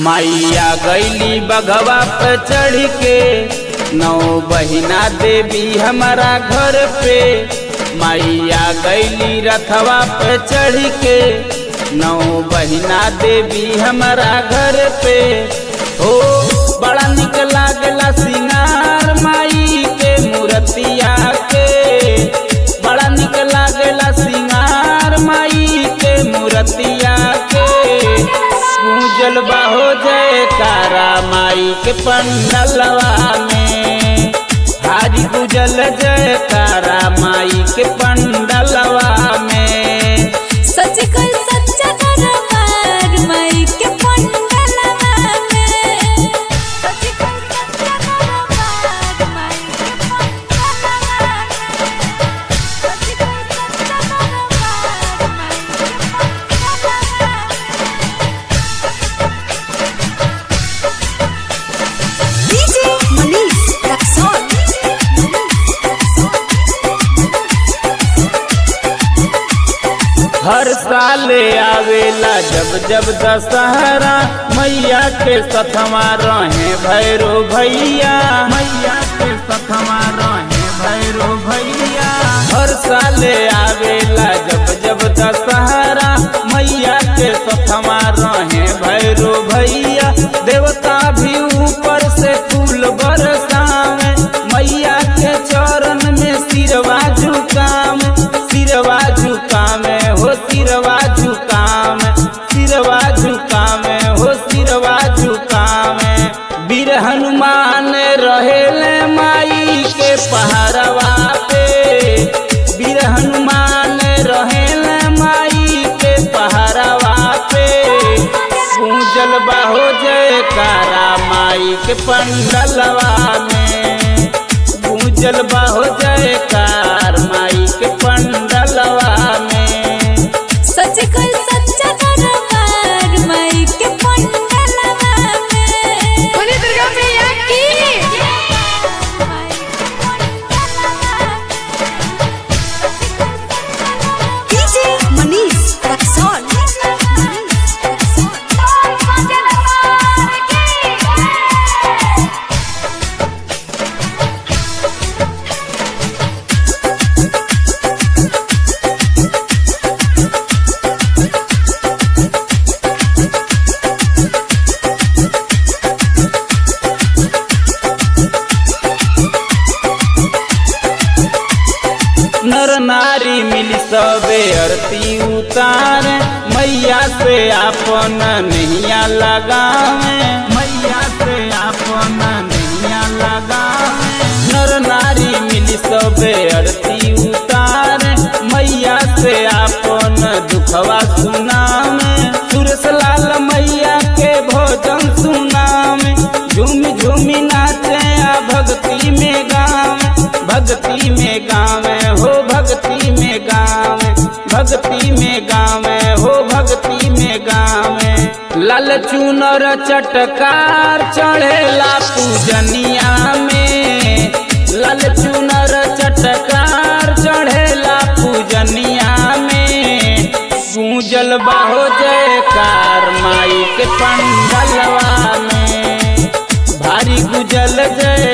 मैया गैली बघवा पे चढ़ के, 9 बहिना देवी हमारा घर पे। मैया गैली रथवा पे चढ़ के, 9 बहिना देवी हमारा घर पे। हो बड़ा निक लागला सिंगार माई के मूर्तिया के, बड़ा निक लागला सिंगार माई के मूर्तिया के। पूजल बाहो जयकारा माई के पंडलवा में, हारी पूजल जयकारा माई के पंडलवा में। सच कल सच्चा दरबार माई के पंडलवा में, सच कल सच्चा दरबार माई के पंडलवा में, सच कल सच्चा दरबार माई के पंडलवा में। डीजे मनीष रक्सौल। हर साल आवेला जब जब दशहरा, मैया के सथवा रहे भैरो भैया, मैया के सथवा रहे भैरो भैया। हर साल आवेला जब जब दशहरा, मैया के सथवा रहे भैरो भैया। देवता भी ऊपर से फूल बरसावे, मैया के चरण में सिरवा झुकावे, सिरवा झुकावे हो सिरवा झुकावे, सिरवा झुकावे हो सिरवा झुकावे। वीर हनुमान रहेले माई के पहाड़वा पे, वीर हनुमान रहेले माई के पहाड़वा पे। पूजल बाहो जयकारा माई के पंडलवा में, पूजल बाहो जयकार माई के पंडलवा में। सच कल सच्चा दरबार माई के पंडलवा में। बोले दुर्गा मैया की माई के पंडलवा में। डीजे मनीष रक्सौल। नर नारी मिली सबे आरती उतारे, मैया से आपन नैया लगावे, मैया से आपन नैया लगावे। नर नारी मिली सबे आरती उतारे, मैया से आपन दुखवा सुनावे। सुरेश लाल मैया के भजन सुनावे, झूम झूमी नाचे आ भक्ति में गावे, भक्ति में गावे हो भक्ति में गावे, भक्ति में गावे हो भक्ति में गावे। लाल चुनर चटकार चढ़ेला पूजनिया में, लाल चुनर चटकार चढ़ेला पूजनिया में। पूजल बाहो जयकार माई के पंडलवा में, भारी गुजल जय